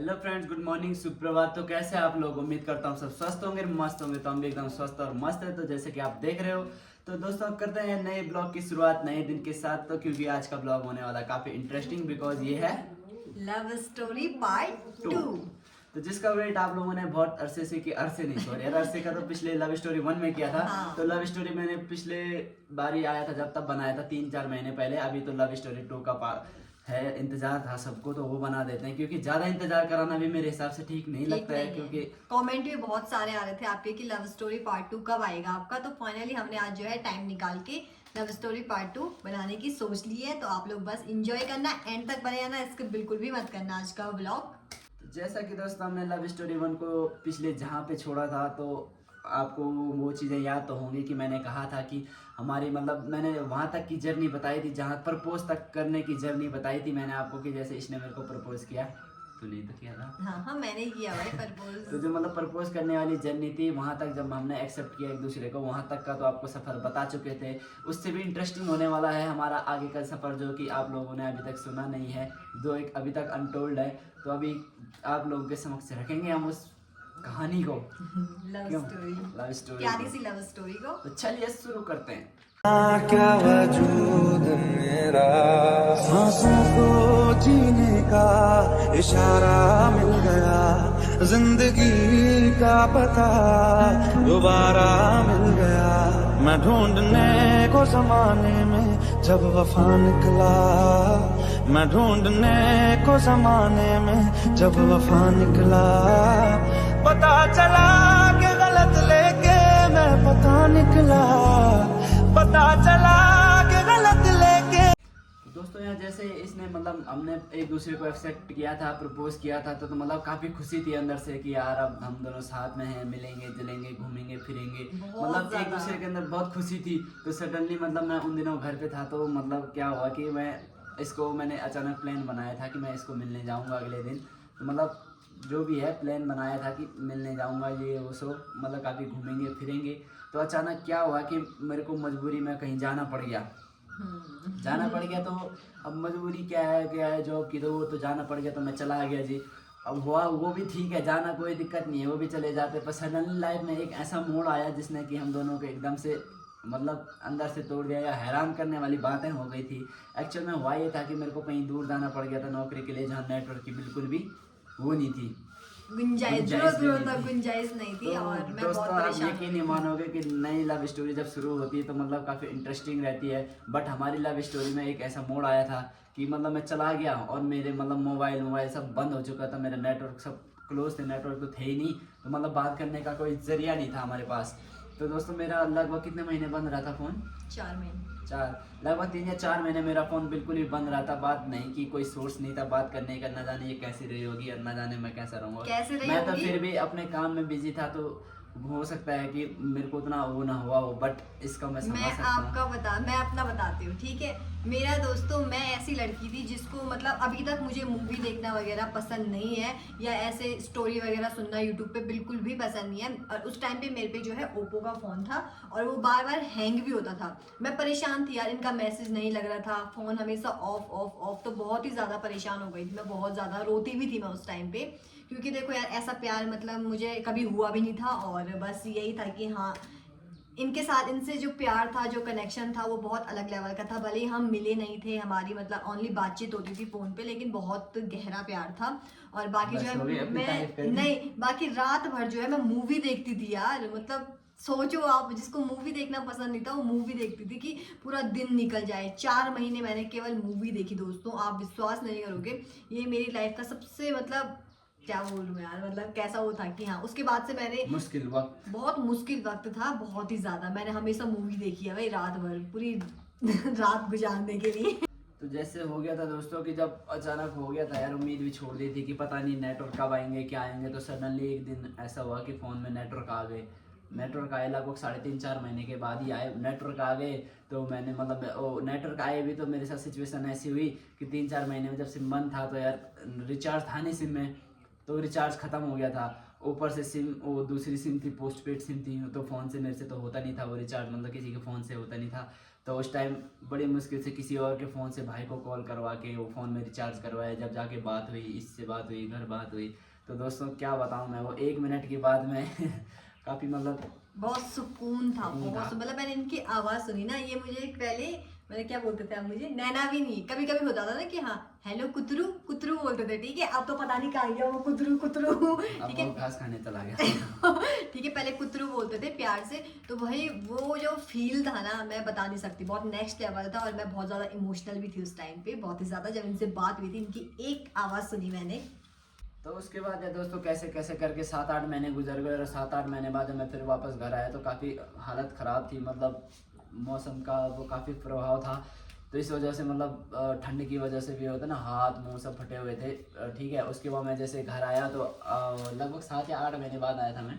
Hello friends, good morning, सुप्रभात। तो कैसे हैं आप लोग? उम्मीद करता हूँ सब स्वस्थ होंगे, मस्त होंगे। तो हम भी एकदम स्वस्थ और मस्त है। तो जैसे कि आप देख रहे हो, तो दोस्तों करते हैं नए ब्लॉग की शुरुआत नए दिन के साथ। तो क्योंकि आज का ब्लॉग होने वाला काफी इंटरेस्टिंग, बिकॉज ये है लव स्टोरी पार्ट 2। 2। तो जिसका वेट आप लोगों ने बहुत अरसे से किया, अरसे नहीं सॉरी यार, अरसे का तो पिछले लव स्टोरी 1 में किया था। हाँ। तो लव स्टोरी मैंने पिछले बारी आया था जब तब बनाया था 3-4 महीने पहले। अभी तो लव स्टोरी 2 का है, इंतजार था सबको, तो वो बना देते हैं क्योंकि ज्यादा इंतजार कराना भी मेरे हिसाब से ठीक नहीं लगता है। क्योंकि कमेंट भी बहुत सारे आ रहे थे आपके कि लव स्टोरी पार्ट 2 कब आएगा आपका। तो फाइनली हमने आज जो है टाइम निकाल के लव स्टोरी पार्ट 2 बनाने की सोच ली है। तो आप लोग बस इंजॉय करना, एंड तक बने रहना, इसको बिल्कुल भी मत करना आज का व्लॉग। जैसा कि दोस्तों हमने लव स्टोरी 1 को पिछले जहाँ पे छोड़ा था, तो आपको वो चीज़ें याद तो होंगी कि मैंने कहा था कि हमारी मतलब मैंने वहाँ तक की जर्नी बताई थी, जहाँ प्रपोज तक करने की जर्नी बताई थी मैंने आपको, कि जैसे इसने मेरे को प्रपोज किया, तूने तो किया था। हाँ हाँ, मैंने ही किया भाई तो प्रपोज। जो मतलब प्रपोज करने वाली जर्नी थी, वहाँ तक जब हमने एक्सेप्ट किया एक दूसरे को, वहाँ तक का तो आपको सफ़र बता चुके थे। उससे भी इंटरेस्टिंग होने वाला है हमारा आगे का सफ़र, जो कि आप लोगों ने अभी तक सुना नहीं है, जो एक अभी तक अनटोल्ड है। तो अभी आप लोगों के समक्ष रखेंगे हम उस कहानी को। लव क्यों? स्टोरी, लव स्टोरी प्यारी सी लव स्टोरी को। तो चलिए शुरू करते हैं। क्या वजूद मेरा, सांसों को जीने का इशारा मिल गया, जिंदगी का पता दोबारा मिल गया। मैं ढूंढने को जमाने में जब वफा निकला, मैं ढूंढने को जमाने में जब वफा निकला, पता चला कि गलत लेके मैं पता निकला, पता चला कि गलत लेके। दोस्तों यहाँ जैसे इसने मतलब हमने एक दूसरे को एक्सेप्ट किया था, प्रपोज किया था, तो मतलब काफ़ी खुशी थी अंदर से कि यार अब हम दोनों साथ में हैं, मिलेंगे जुलेंगे, घूमेंगे फिरेंगे, मतलब एक दूसरे के अंदर बहुत खुशी थी। तो सडनली मतलब मैं उन दिनों घर पे था, तो मतलब क्या हुआ कि मैंने अचानक प्लान बनाया था कि मैं इसको मिलने जाऊँगा अगले दिन। तो मतलब जो भी है प्लान बनाया था कि मिलने जाऊँगा, ये वो सो मतलब काफ़ी घूमेंगे फिरेंगे। तो अचानक क्या हुआ कि मेरे को मजबूरी में कहीं जाना पड़ गया। तो अब मजबूरी क्या है जॉब की, तो वो तो जाना पड़ गया, तो मैं चला गया जी। अब हुआ वो भी ठीक है, जाना कोई दिक्कत नहीं है, वो भी चले जाते। पर सडनली लाइफ में एक ऐसा मोड़ आया जिसने कि हम दोनों को एकदम से मतलब अंदर से तोड़ दिया, या हैरान करने वाली बातें हो गई थी। एक्चुअल में हुआ ये था कि मेरे को कहीं दूर जाना पड़ गया था नौकरी के लिए, जहाँ नेटवर्क की बिल्कुल भी वो नहीं थी, गुंजाइश, दूर तक गुंजाइश नहीं थी। तो और मैं दोस्तों बहुत आप परेशान यकीन नहीं मानोगे कि नई लव स्टोरी जब शुरू होती है तो मतलब काफ़ी इंटरेस्टिंग रहती है। बट हमारी लव स्टोरी में एक ऐसा मोड़ आया था कि मतलब मैं चला गया और मेरे मतलब मोबाइल सब बंद हो चुका था, मेरा नेटवर्क सब क्लोज थे, नेटवर्क तो थे ही नहीं, तो मतलब बात करने का कोई जरिया नहीं था हमारे पास। तो दोस्तों मेरा लगभग कितने महीने बंद रहा था फ़ोन? 4 महीने, लगभग 3 या 4 महीने मेरा फ़ोन बिल्कुल ही बंद रहा था। बात नहीं की, कोई सोर्स नहीं था बात करने का, न जाने ये कैसी रही होगी और न जाने मैं कैसा रहूँगा। कैसे रही मैं तो होगी? फिर भी अपने काम में बिजी था, तो हो सकता है कि मेरे को उतना वो ना हुआ हो, बट इसका मैं समझ सकता हूँ। मैं अपना बताती हूँ, ठीक है। मेरा दोस्तों, मैं ऐसी लड़की थी जिसको मतलब अभी तक मुझे मूवी देखना वगैरह पसंद नहीं है, या ऐसे स्टोरी वगैरह सुनना यूट्यूब पे बिल्कुल भी पसंद नहीं है। और उस टाइम पे मेरे पे जो है ओप्पो का फ़ोन था, और वो बार बार हैंग भी होता था। मैं परेशान थी यार, इनका मैसेज नहीं लग रहा था, फ़ोन हमेशा ऑफ ऑफ ऑफ। तो बहुत ही ज़्यादा परेशान हो गई थी मैं, बहुत ज़्यादा रोती भी थी मैं उस टाइम पे। क्योंकि देखो यार, ऐसा प्यार मतलब मुझे कभी हुआ भी नहीं था, और बस यही था कि हाँ, इनके साथ इनसे जो प्यार था, जो कनेक्शन था, वो बहुत अलग लेवल का था। भले ही हम मिले नहीं थे, हमारी मतलब ओनली बातचीत होती थी फ़ोन पे, लेकिन बहुत गहरा प्यार था। और बाकी जो है बाकी रात भर जो है मैं मूवी देखती थी यार। मतलब सोचो आप, जिसको मूवी देखना पसंद नहीं था वो मूवी देखती थी कि पूरा दिन निकल जाए। 4 महीने मैंने केवल मूवी देखी दोस्तों, आप विश्वास नहीं करोगे। ये मेरी लाइफ का सबसे मतलब क्या बोलूं यार, मतलब कैसा वो था कि हाँ, उसके बाद से मैंने मुश्किल वक्त, बहुत मुश्किल वक्त था, बहुत ही ज्यादा। मैंने हमेशा मूवी देखी है भाई, रात भर पूरी रात गुजारने के लिए। तो जैसे हो गया था दोस्तों कि जब अचानक हो गया था यार, उम्मीद भी छोड़ दी थी कि पता नहीं नेटवर्क कब आएंगे क्या आएंगे। तो सडनली एक दिन ऐसा हुआ कि फ़ोन में नेटवर्क आ गए। नेटवर्क आए लगभग 3.5-4 महीने के बाद ही आए नेटवर्क आ गए। तो मैंने मतलब नेटवर्क आए भी, तो मेरे साथ सिचुएशन ऐसी हुई कि 3-4 महीने में जब सिम बंद था, तो यार रिचार्ज था नहीं सिम में, तो रिचार्ज ख़त्म हो गया था। ऊपर से सिम, वो दूसरी सिम थी, पोस्ट पेड सिम थी, तो फ़ोन से मेरे से तो होता नहीं था वो रिचार्ज, मतलब किसी के फ़ोन से होता नहीं था। तो उस टाइम बड़ी मुश्किल से किसी और के फ़ोन से भाई को कॉल करवा के वो फ़ोन में रिचार्ज करवाया, जब जाके बात हुई, इससे बात हुई, घर बात हुई। तो दोस्तों क्या बताऊँ मैं, वो 1 मिनट के बाद में काफ़ी मतलब बहुत सुकून था, बहुत मतलब मैंने इनकी आवाज सुनी ना, ये मुझे पहले मैंने क्या बोलते थे, अब मुझे नैना भी नहीं, कभी कभी होता था ना कि हाँ हेलो कुतरू कुतरू बोलते थे, ठीक है। अब तो पता नहीं कहाँ गया वो कुतरू कुतरू, ठीक है, घास खाने चला गया। ठीक है। पहले कुतरू बोलते थे प्यार से, तो भाई वो जो फील था ना मैं बता नहीं सकती, बहुत नेक्स्ट लेवल था। और मैं बहुत ज्यादा इमोशनल भी थी उस टाइम पे, बहुत ही ज्यादा, जब इनसे बात हुई थी, इनकी एक आवाज सुनी मैंने। तो उसके बाद है दोस्तों कैसे कैसे करके 7-8 महीने गुजर गए, और 7-8 महीने बाद मैं फिर वापस घर आया तो काफ़ी हालत ख़राब थी, मतलब मौसम का वो काफ़ी प्रभाव था। तो इस वजह से मतलब ठंड की वजह से भी होता ना, हाथ मुंह सब फटे हुए थे, ठीक है। उसके बाद मैं जैसे घर आया तो लगभग 7 या 8 महीने बाद आया था मैं।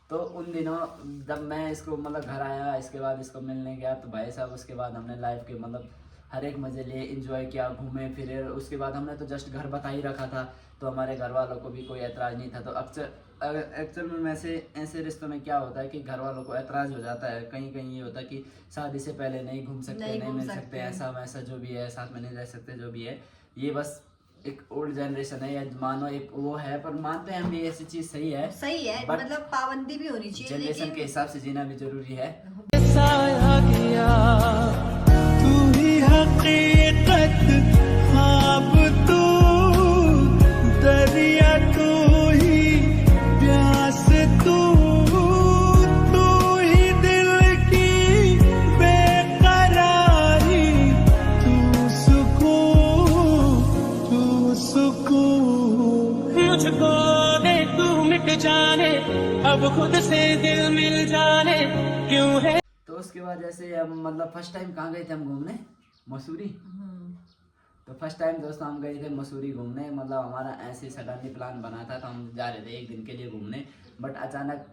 तो उन दिनों जब मैं इसको मतलब घर आया, इसके बाद इसको मिलने गया, तो भाई साहब उसके बाद हमने लाइफ के मतलब हर एक मज़े लिए, इंजॉय किया, घूमे फिरे। उसके बाद हमने तो जस्ट घर बता ही रखा था, तो हमारे घर वालों को भी कोई एतराज़ नहीं था। तो एक्चुअल में ऐसे रिश्तों में क्या होता है कि घर वालों को एतराज़ हो जाता है, कहीं कहीं ये होता है कि शादी से पहले नहीं घूम सकते, नहीं मिल सकते, ऐसा वैसा जो भी है, साथ में नहीं रह सकते, जो भी है। ये बस एक ओल्ड जनरेशन है, या मानो एक वो है, पर मानते हैं हम भी ऐसी चीज़ सही है, सही है, मतलब पाबंदी भी होनी चाहिए, जनरेशन के हिसाब से जीना भी जरूरी है। साया गया तू ही हकीकत, ख्वाब तू, दरिया तू ही, प्यास तू, तू ही दिल की बेकरारी, तू सुकून, तू सुकून। मुझको दे तू मिट जाने, अब खुद से दिल मिल जाने, क्यों है। तो उसके बाद जैसे हम मतलब फर्स्ट टाइम कहाँ गए थे हम घूमने, मसूरी। तो फर्स्ट टाइम दोस्तों हम गए थे मसूरी घूमने, मतलब हमारा ऐसे सडनली प्लान बना था, तो हम जा रहे थे 1 दिन के लिए घूमने। बट अचानक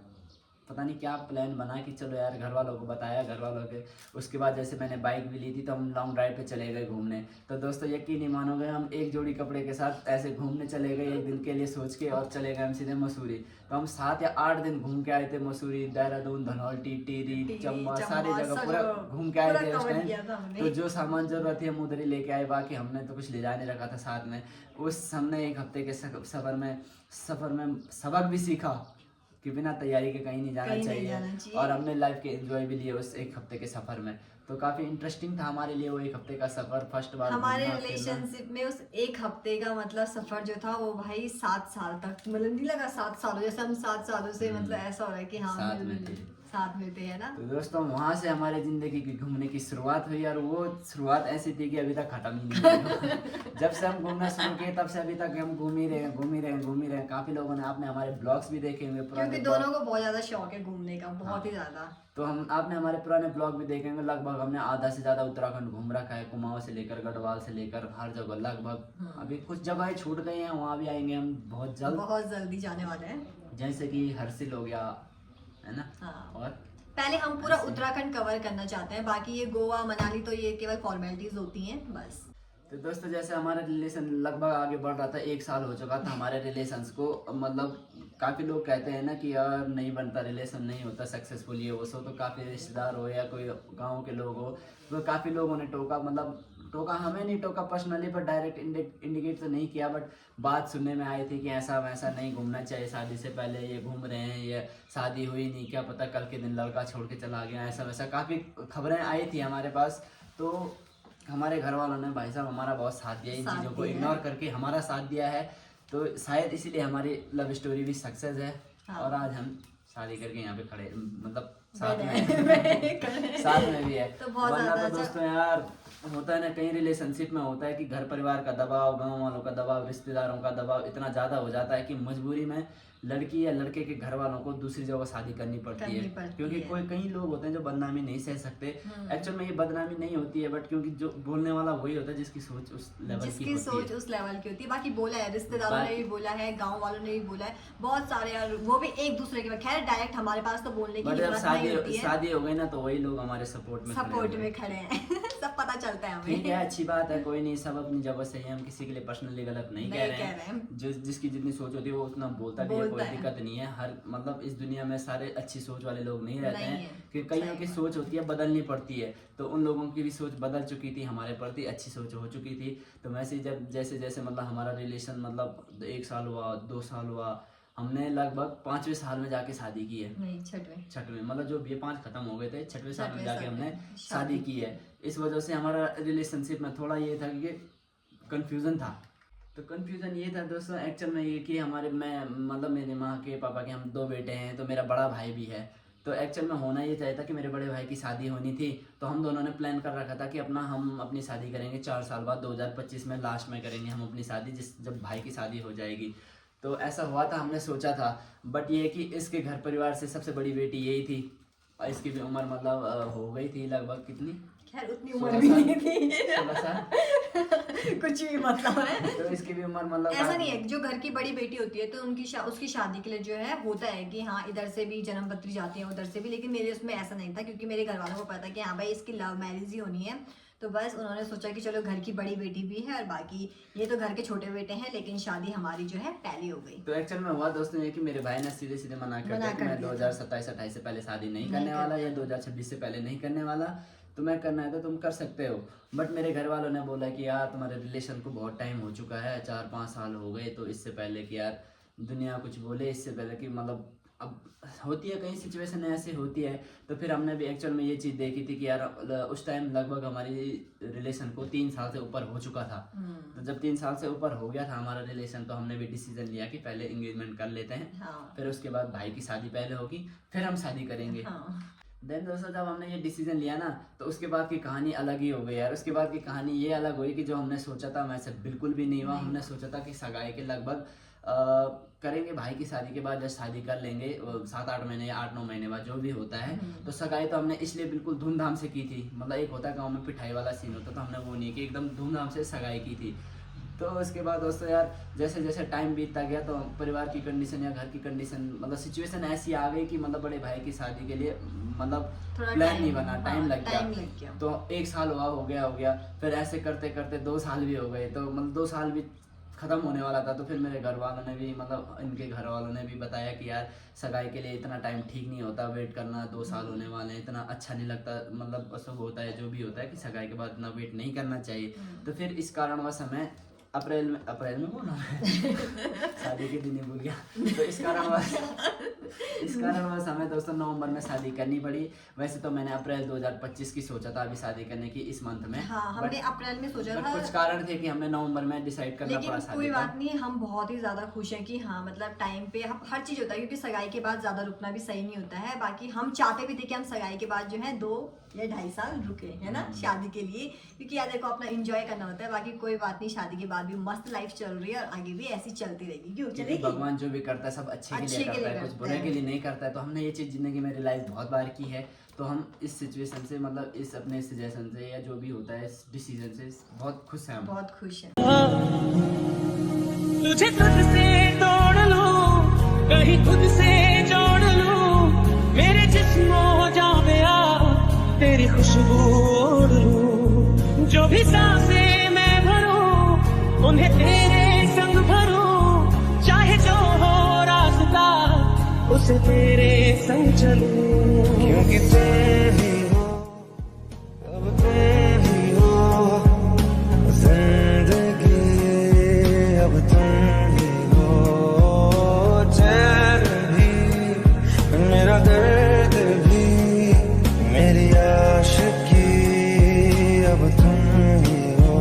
पता नहीं क्या प्लान बना कि चलो यार, घर वालों को बताया, घर वालों के। उसके बाद जैसे मैंने बाइक भी ली थी, तो हम लॉन्ग ड्राइव पे चले गए घूमने। तो दोस्तों यकीन नहीं मानोगे, हम एक जोड़ी कपड़े के साथ ऐसे घूमने चले गए 1 दिन के लिए सोच के, और चले गए हम सीधे मसूरी। तो हम 7 या 8 दिन घूम के आए थे मसूरी, देहरादून, धनौल्टी, टिहरी, चंबा, सारी जगह पूरा घूम के आए थे उस टाइम। तो जो सामान जरूरत थी हम उधर ही लेके आए, बाकी हमने तो कुछ ले जा नहीं रखा था साथ में। हमने 1 हफ्ते के सफ़र में सबक भी सीखा कि बिना तैयारी के कहीं नहीं जाना चाहिए, और हमने लाइफ के एंजॉय भी लिए उस 1 हफ्ते के सफर में। तो काफी इंटरेस्टिंग था हमारे लिए वो 1 हफ्ते का सफर, फर्स्ट बार हमारे रिलेशनशिप में उस 1 हफ्ते का मतलब सफर जो था वो भाई 7 साल तक, मतलब नहीं लगा 7 सालों, जैसे हम 7 सालों से मतलब ऐसा हो रहा है कि हाँ साथ में थे, है ना। तो दोस्तों वहाँ से हमारे जिंदगी की घूमने की शुरुआत हुई, और वो शुरुआत ऐसी थी कि अभी तक खत्म ही नहीं हुई। जब से हम घूमना शुरू किए तब से अभी तक हम घूम ही रहे हैं। काफी लोगों ने आपने हमारे ब्लॉग्स भी देखे होंगे, क्योंकि दोनों को बहुत ज्यादा शौक है घूमने का, बहुत ही ज्यादा। तो आपने हमारे पुराने ब्लॉग भी देखेंगे, लगभग हमने आधा से ज्यादा उत्तराखंड घूम रखा है, कुमाऊं से लेकर गढ़वाल से लेकर हर जगह लगभग। अभी कुछ जगह छूट गई हैं, वहाँ भी आएंगे हम बहुत जल्दी जाने वाले हैं, जैसे कि हर्षिल हो गया, है ना। हाँ। और पहले हम पूरा उत्तराखंड कवर करना चाहते हैं, बाकी ये गोवा मनाली तो ये केवल फॉर्मेलिटीज होती हैं बस। तो दोस्तों जैसे हमारा रिलेशन लगभग आगे बढ़ रहा था, 1 साल हो चुका था हमारे रिलेशंस को, मतलब काफ़ी लोग कहते हैं ना कि यार नहीं बनता, रिलेशन नहीं होता सक्सेसफुल, ये वो सो। तो काफ़ी रिश्तेदार हो या कोई गांव के लोग हो, तो काफ़ी लोगों ने टोका, मतलब टोका, हमें नहीं टोका पर्सनली, पर डायरेक्ट इंडिकेट तो नहीं किया, बट बात सुनने में आई थी कि ऐसा वैसा नहीं घूमना चाहिए शादी से पहले, ये घूम रहे हैं, ये शादी हुई नहीं, क्या पता कल के दिन लड़का छोड़ के चला गया, ऐसा वैसा काफ़ी खबरें आई थी हमारे पास। तो हमारे घर वालों ने भाई साहब हमारा बहुत साथ दिया, इन चीज़ों को इग्नोर करके हमारा साथ दिया है। तो शायद इसीलिए हमारी लव स्टोरी भी सक्सेस है, और आज हम शादी करके यहाँ पे खड़े, मतलब साथ में भी है। तो बहुत वरना ज़्यादा तो दोस्तों यार होता है ना, कई रिलेशनशिप में होता है कि घर परिवार का दबाव, गांव वालों का दबाव, रिश्तेदारों का दबाव इतना ज़्यादा हो जाता है कि मजबूरी में लड़की या लड़के के घर वालों को दूसरी जगह शादी करनी पड़ती है, क्योंकि कई लोग होते हैं जो बदनामी नहीं सह सकते। एक्चुअल में ये बदनामी नहीं होती है, बट क्योंकि जो बोलने वाला वही होता है जिसकी सोच उस लेवल की होती है। बाकी बोला है, रिश्तेदारों ने भी बोला है, गांव वालों ने भी बोला है, बहुत सारे यार, वो भी एक दूसरे के, खैर डायरेक्ट हमारे पास तो बोलने की हिम्मत नहीं होती है। शादी हो गई ना, तो वही लोग हमारे सपोर्ट में खड़े हैं। सब पता चलता है ठीक है, हमें। अच्छी बात है, कोई नहीं, सब अपनी जगह सही है, हम किसी के लिए पर्सनली गलत नहीं कह रहे हैं। जिसकी जितनी सोच होती है वो उतना बोलता भी है, कोई दिक्कत नहीं है। हर मतलब इस दुनिया में सारे अच्छी सोच वाले लोग नहीं रहते हैं, क्योंकि कईयों की सोच होती है बदलनी पड़ती है, तो उन लोगों की भी सोच बदल चुकी थी, हमारे प्रति अच्छी सोच हो चुकी थी। तो वैसे जब जैसे जैसे मतलब हमारा रिलेशन मतलब 1 साल हुआ, 2 साल हुआ, हमने लगभग 5वें साल में जाके शादी की है। नहीं, छठवें मतलब जो BA 5 खत्म हो गए थे, 6वें साल में छठवें जाके साल हमने में शादी की है। इस वजह से हमारा रिलेशनशिप में थोड़ा ये था कि कंफ्यूजन था। तो कंफ्यूजन ये था दोस्तों एक्चुअल में ये कि हमारे मैं मतलब मेरे माँ के पापा के हम 2 बेटे हैं, तो मेरा बड़ा भाई भी है। तो एक्चुअल में होना ये चाहिए था कि मेरे बड़े भाई की शादी होनी थी, तो हम दोनों ने प्लान कर रखा था कि हम अपनी शादी करेंगे 4 साल बाद, 2025 में लास्ट में करेंगे हम अपनी शादी, जब भाई की शादी हो जाएगी। तो ऐसा हुआ था, हमने सोचा था। बट ये कि इसके घर परिवार से सबसे बड़ी बेटी यही थी, और इसकी भी उम्र मतलब हो गई थी लगभग कितनी, खैर उतनी उम्र भी नहीं थी, 16 साल कुछ भी मतलब है। तो इसकी भी उम्र मतलब ऐसा नहीं है, जो घर की बड़ी बेटी होती है तो उसकी शादी के लिए जो है होता है कि हाँ इधर से भी जन्म पत्री जाती है, उधर से भी, लेकिन मेरे उसमें ऐसा नहीं था, क्योंकि मेरे घर वालों को पता कि हाँ भाई इसकी लव मैरिज ही होनी है। तो बस उन्होंने सोचा कि चलो घर की बड़ी बेटी भी है और बाकी ये तो घर के छोटे बेटे हैं, लेकिन शादी हमारी जो है पहली हो गई। तो एक्चुअल में हुआ दोस्तों ये कि मेरे भाई ने सीधे सीधे मना कर दिया कि मैं 2027-28 से पहले शादी नहीं करने वाला, या 2026 से पहले नहीं करने वाला। तुम्हें करना है तो तुम कर सकते हो। बट मेरे घर वालों ने बोला कि यार तुम्हारे रिलेशन को बहुत टाइम हो चुका है, 4-5 साल हो गए, तो इससे पहले कि यार दुनिया कुछ बोले, इससे पहले कि मतलब अब होती है कई सिचुएशन ऐसी होती है। तो फिर हमने भी एक्चुअल में ये चीज़ देखी थी कि यार उस टाइम लगभग हमारी रिलेशन को 3 साल से ऊपर हो चुका था। तो जब 3 साल से ऊपर हो गया था हमारा रिलेशन, तो हमने भी डिसीजन लिया कि पहले एंगेजमेंट कर लेते हैं, फिर उसके बाद भाई की शादी पहले होगी, फिर हम शादी करेंगे। देन दोस्तों जब हमने ये डिसीजन लिया ना, तो उसके बाद की कहानी अलग ही हो गई यार। उसके बाद की कहानी ये अलग हुई कि जो हमने सोचा था वैसे बिल्कुल भी नहीं हुआ। हमने सोचा था कि सगाई के लगभग करेंगे, भाई की शादी के बाद जब शादी कर लेंगे 7-8 महीने या 8-9 महीने बाद जो भी होता है। तो सगाई तो हमने इसलिए बिल्कुल धूमधाम से की थी, मतलब एक होता है गाँव में पिठाई वाला सीन होता, तो हमने वो नहीं की, एकदम धूमधाम से सगाई की थी। तो उसके बाद दोस्तों यार जैसे जैसे टाइम बीतता गया, तो परिवार की कंडीशन या घर की कंडीशन मतलब सिचुएशन ऐसी आ गई कि मतलब बड़े भाई की शादी के लिए मतलब प्लान नहीं बना, टाइम लग गया। तो 1 साल हो गया, फिर ऐसे करते करते 2 साल भी हो गए, तो मतलब 2 साल भी ख़त्म होने वाला था। तो फिर मेरे घर वालों ने भी मतलब इनके घर वालों ने भी बताया कि यार सगाई के लिए इतना टाइम ठीक नहीं होता, वेट करना, 2 साल होने वाले हैं, इतना अच्छा नहीं लगता, मतलब अशुभ होता है जो भी होता है कि सगाई के बाद इतना वेट नहीं करना चाहिए। तो फिर इस कारणवश हमें अप्रैल में बोला शादी के दिन ही भूल गया। तो इस कारणवश हमें दोस्तों नवंबर में शादी करनी पड़ी। वैसे तो मैंने अप्रैल 2025 की सोचा था अभी शादी करने की इस मंथ में। हाँ, हमने अप्रैल में सोचा था, कुछ कारण थे कि हमें नवंबर में डिसाइड करना पड़ा शादी। कोई बात नहीं, हम बहुत ही ज्यादा खुश हैं कि हाँ मतलब टाइम पे हर चीज होता है, क्योंकि सगाई के बाद ज्यादा रुकना भी सही नहीं होता है। बाकी हम चाहते भी थे कि हम सगाई के बाद जो है 2 या 2.5 साल रुके, है ना, शादी के लिए, क्योंकि यार देखो अपना एंजॉय करना होता है। बाकी कोई बात नहीं, शादी के बाद भी मस्त लाइफ चल रही है और आगे भी ऐसी चलती रहेगी। क्यों चलेगी? भगवान जो भी करता है सब अच्छे के लिए करता है, कुछ बुरे के लिए नहीं करता है। तो हमने ये चीज़ जिंदगी में रियलाइज बहुत बार की है। तो हम इस सिचुएशन से मतलब इस अपने सजेशन से या जो भी होता है इस डिसीजन से बहुत खुश हैं हम। बहुत खुश हैं। तुझे तुझसे तोड़ लूं, कहीं खुद से जोड़ लूं, मेरे जिस्म हो जावे तेरी खुशबू ओढ़ लूं, जो भी सांसें मैं भरूं उन्हें तेरे संग भरूं, चाहे जो हो रास्ता उसे तेरे संग चलूं, क्योंकि तुम ही हो, अब तुम ही हो जिंदगी, अब तुम ही हो चैन भी, मेरा दर्द भी, मेरी आशिकी, अब तुम ही हो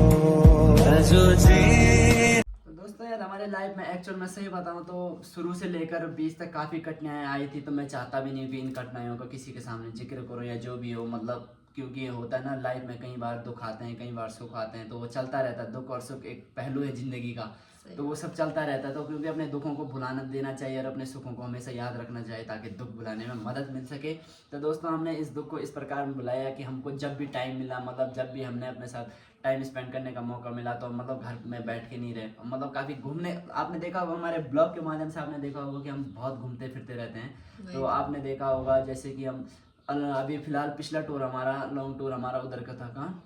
जो जी। दोस्तों यार हमारे लाइफ में एक्चुअल में सही बताऊं तो शुरू से लेकर 20 तक काफ़ी कठिनाइयाँ आई थी। तो मैं चाहता भी नहीं कि इन कठिनाइयों का किसी के सामने जिक्र करूं या जो भी हो, मतलब क्योंकि ये होता है ना लाइफ में, कई बार दुख आते हैं, कई बार सुख आते हैं, तो वो चलता रहता है। दुख और सुख एक पहलू है ज़िंदगी का, तो वो सब चलता रहता है। तो क्योंकि अपने दुखों को भुलाना देना चाहिए और अपने सुखों को हमेशा याद रखना चाहिए ताकि दुख भुलाने में मदद मिल सके। तो दोस्तों हमने इस दुख को इस प्रकार बुलाया कि हमको जब भी टाइम मिला, मतलब जब भी हमने अपने साथ टाइम स्पेंड करने का मौका मिला, तो मतलब घर में बैठ के नहीं रहे, मतलब काफ़ी घूमने, आपने देखा होगा हमारे ब्लॉग के माध्यम से आपने देखा होगा कि हम बहुत घूमते फिरते रहते हैं। तो आपने देखा होगा जैसे कि हम अभी फिलहाल पिछला टूर हमारा लॉन्ग टूर हमारा उधर का था, कहाँ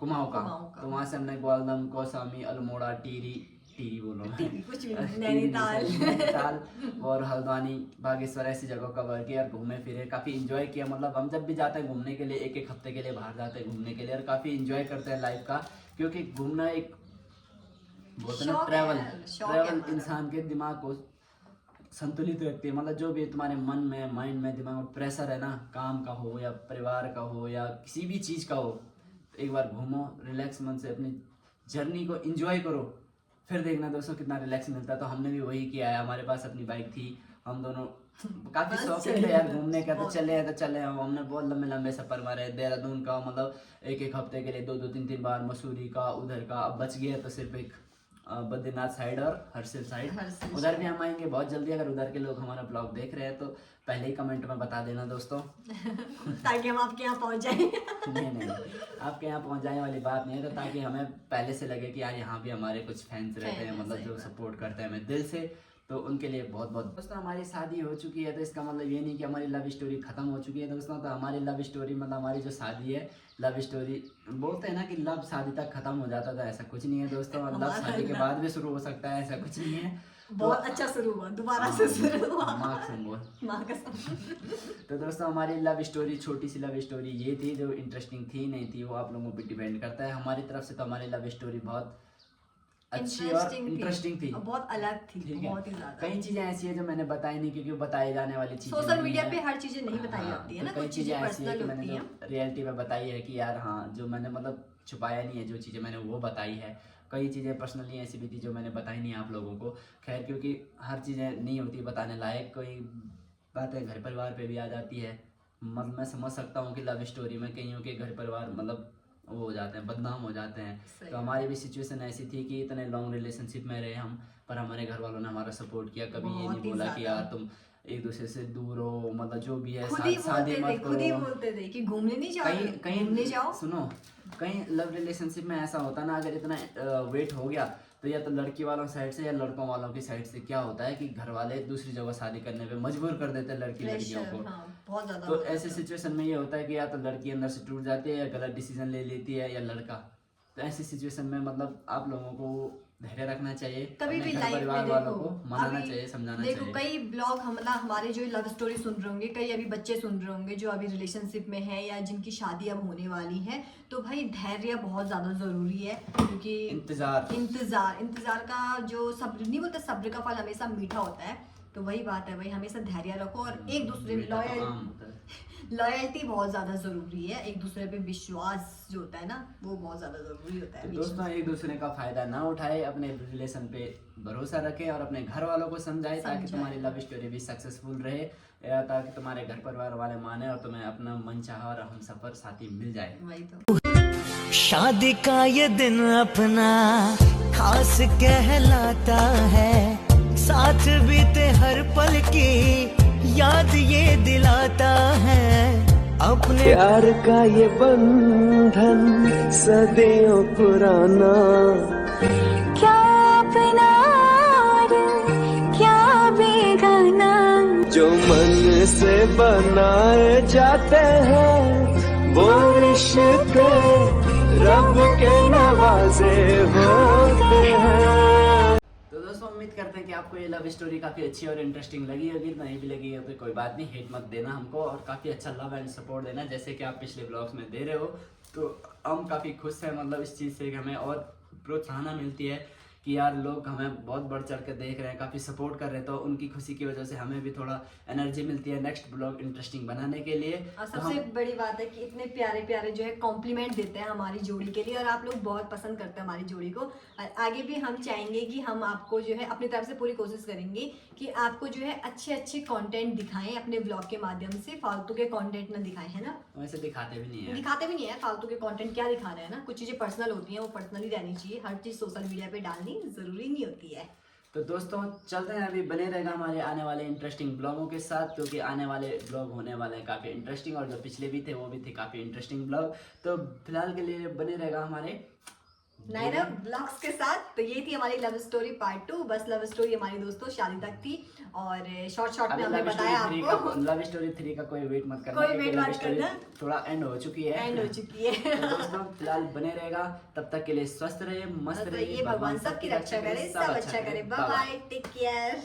कुमाऊं का। कुमाऊं का। तो वहाँ से हमने ग्वालदम, कौसामी, अल्मोड़ा, टीरी बोलो कुछ भी नहीं, नैनीताल नैनीताल और हल्द्वानी, बागेश्वर ऐसी जगहों का कवर किया और घूमे फिरे, काफ़ी इंजॉय किया। मतलब हम जब भी जाते हैं घूमने के लिए, एक एक हफ्ते के लिए बाहर जाते हैं घूमने के लिए और काफ़ी इंजॉय करते हैं लाइफ का, क्योंकि घूमना एक बोलते हैं ना शौक है, ट्रैवल शौक है ट्रैवल हमारा। इंसान के दिमाग को संतुलित रखती है। मतलब जो भी तुम्हारे मन में, माइंड में, दिमाग में प्रेशर है ना, काम का हो या परिवार का हो या किसी भी चीज़ का हो, तो एक बार घूमो, रिलैक्स मन से अपनी जर्नी को एंजॉय करो, फिर देखना दोस्तों कितना रिलैक्स मिलता है। तो हमने भी वही किया है। हमारे पास अपनी बाइक थी, हम दोनों काफ़ी बस शौकीन थे यार घूमने का, तो बहुत। चले हमने बहुत लंबे लंबे सफ़र मारे। देहरादून का मतलब एक एक हफ्ते के लिए 2-2 3-3 बार, मसूरी का, उधर का। अब बच गया तो सिर्फ एक बद्रीनाथ साइड और हर्षिल साइड, हर्षिल उधर भी हम आएंगे बहुत जल्दी। अगर उधर के लोग हमारा ब्लॉग देख रहे हैं तो पहले ही कमेंट में बता देना दोस्तों। ताकि हम आपके यहाँ पहुँच जाएं। नहीं, आपके यहाँ पहुँच जाने वाली बात नहीं है, तो ताकि हमें पहले से लगे कि यार यहाँ भी हमारे कुछ फैंस रहते हैं, फैन है, मतलब सही जो बात। सपोर्ट करते हैं हमें दिल से, तो उनके लिए बहुत बहुत। दोस्तों हमारी शादी हो चुकी है, तो इसका मतलब ये नहीं कि हमारी लव स्टोरी खत्म हो चुकी है दोस्तों। तो हमारी लव स्टोरी मतलब हमारी जो शादी है, लव स्टोरी बोलते हैं ना कि लव शादी तक खत्म हो जाता था, ऐसा कुछ नहीं है दोस्तों। लव शादी के बाद भी शुरू हो सकता है, ऐसा कुछ नहीं है। बहुत अच्छा शुरू हुआ, दोबारा से शुरू हुआ। माँ कसम बोल। माँ कसम। तो दोस्तों हमारी लव स्टोरी, छोटी सी लव स्टोरी ये थी, जो इंटरेस्टिंग थी नहीं थी वो आप लोगों पर डिपेंड करता है। हमारी तरफ से तो हमारी लव स्टोरी बहुत अच्छी और इंटरेस्टिंग थी, और बहुत अलग थी, ठीक है। बहुत ही ज्यादा। कई चीजें ऐसी है जो मैंने बताई नहीं, क्योंकि वो बताई जाने वाली चीजें सोशल नहीं मीडिया है। पे हर चीजें नहीं बताई जाती है ना, तो कई कुछ चीजें ऐसी है पर्सनल कि मैंने होती जो हैं। रियलिटी में बताई है कि यार हाँ, जो मैंने मतलब छुपाया नहीं है, जो चीज़ें मैंने वो बताई है। कई चीज़ें पर्सनली ऐसी भी थी जो मैंने बताई नहीं है आप लोगों को। खैर, क्योंकि हर चीज़ें नहीं होती बताने लायक, कोई बातें घर परिवार पे भी आ जाती है। मतलब मैं समझ सकता हूँ कि लव स्टोरी में कईयों के घर परिवार मतलब वो हो जाते हैं, बदनाम हो जाते हैं। सही तो हमारी भी सिचुएशन ऐसी थी कि इतने लॉन्ग रिलेशनशिप में रहे हम, पर हमारे घर वालों ने हमारा सपोर्ट किया। कभी ये बहुत नहीं ही बोला कि ज्यादा। यार तुम एक दूसरे से दूर हो, मतलब जो भी है खुद ही शादी बोलते थे, मत खुद ही करो। बोलते थे कि घूमने नहीं जाओ, घूमने जाओ। सुनो, कहीं लव रिलेशनशिप में ऐसा होता ना, अगर इतना वेट हो गया तो या तो लड़की वालों साइड से या लड़कों वालों की साइड से क्या होता है कि घर वाले दूसरी जगह शादी करने पे मजबूर कर देते हैं लड़कियों प्रेशर, को। हाँ, बहुत ज्यादा तो हो ऐसे जाता है। सिचुएशन में ये होता है कि या तो लड़की अंदर से टूट जाती है या गलत डिसीजन ले लेती है, या लड़का। तो ऐसी सिचुएशन में मतलब आप लोगों को धैर्य रखना चाहिए, कभी अपने भी घर लाइफ परिवार में वालों देखो, को मनाना अभी चाहिए, समझाना देखो चाहिए। कई ब्लॉग हमारे जो लव स्टोरी सुन रहे होंगे, कई अभी बच्चे सुन रहे होंगे जो अभी रिलेशनशिप में है या जिनकी शादी अब होने वाली है। तो भाई धैर्य बहुत ज़्यादा ज़रूरी है, क्योंकि इंतज़ार का जो सब्र नहीं बोलते, सब्र का फल हमेशा मीठा होता है। तो वही बात है भाई, हमेशा धैर्य रखो और एक दूसरे में लॉयल्टी बहुत ज़्यादा ज़रूरी है। एक दूसरे पे विश्वास जो होता है ना, वो बहुत ज़्यादा ज़रूरी होता है। तो दोस्तों एक दूसरे का फायदा ना उठाए, अपने रिलेशन पे भरोसा रखें और अपने घर वालों को समझाए, ताकि तुम्हारी लव स्टोरी भी सक्सेसफुल रहे, या ताकि तुम्हारे घर परिवार वाले माने और तुम्हें अपना मनचाहा और हमसफर साथी मिल जाए। वही तो। शादी का ये दिन अपना खास कहलाता है, साथ बीते हर पल की याद ये दिलाता है। अपने प्यार का ये बंधन सदियों पुराना, क्या अपना क्या बेगाना, जो मन से बनाए जाते हैं वो रिश्ते रब के नवाजे होते हैं। तो दोस्तों उम्मीद करते हैं कि आपको ये लव स्टोरी काफ़ी अच्छी और इंटरेस्टिंग लगी होगी। नहीं भी लगी है तो कोई बात नहीं, हेट मत देना हमको, और काफ़ी अच्छा लव एंड सपोर्ट देना जैसे कि आप पिछले ब्लॉग्स में दे रहे हो। तो हम काफ़ी खुश हैं, मतलब इस चीज़ से कि हमें और प्रोत्साहन मिलती है कि यार लोग हमें बहुत बढ़ चढ़ कर देख रहे हैं, काफ़ी सपोर्ट कर रहे हैं। तो उनकी खुशी की वजह से हमें भी थोड़ा एनर्जी मिलती है नेक्स्ट ब्लॉग इंटरेस्टिंग बनाने के लिए। और तो सबसे बड़ी बात है कि इतने प्यारे प्यारे जो है कॉम्प्लीमेंट देते हैं हमारी जोड़ी के लिए, और आप लोग बहुत पसंद करते हैं हमारी जोड़ी को। और आगे भी हम चाहेंगे कि हम आपको जो है अपनी तरफ से पूरी कोशिश करेंगे कि आपको जो है अच्छे अच्छे कंटेंट दिखाएं अपने ब्लॉग के माध्यम से, फालतू के कंटेंट ना दिखाएं, है ना। वैसे दिखाते भी नहीं है, दिखाते भी नहीं है फालतू के कंटेंट, क्या दिखाना है ना। कुछ चीज़ें पर्सनल होती हैं, वो पर्सनली रहनी चाहिए, हर चीज़ सोशल मीडिया पे डालनी ज़रूरी नहीं होती है। तो दोस्तों चलते हैं, अभी बने रहेगा हमारे आने वाले इंटरेस्टिंग ब्लॉगों के साथ, क्योंकि आने वाले ब्लॉग होने वाले हैं काफ़ी इंटरेस्टिंग, और जो पिछले भी थे वो भी थे काफ़ी इंटरेस्टिंग ब्लॉग। तो फिलहाल के लिए बने रहेगा हमारे नायरा ब्लॉग्स के साथ। तो ये थी हमारी लव स्टोरी पार्ट 2। बस लव स्टोरी हमारी दोस्तों शादी तक थी और शॉर्ट में हमने बताया आपको। लव स्टोरी 3 का कोई वेट मत करना, कोई क्योंकि वेट love मत story करना। थोड़ा एंड हो चुकी है। तो दोस्तों फिलहाल बने रहेगा, तब तक के लिए स्वस्थ रहिए, मस्त रहिए, भगवान सबकी रक्षा करे, सब अच्छा करे। Bye bye, take care.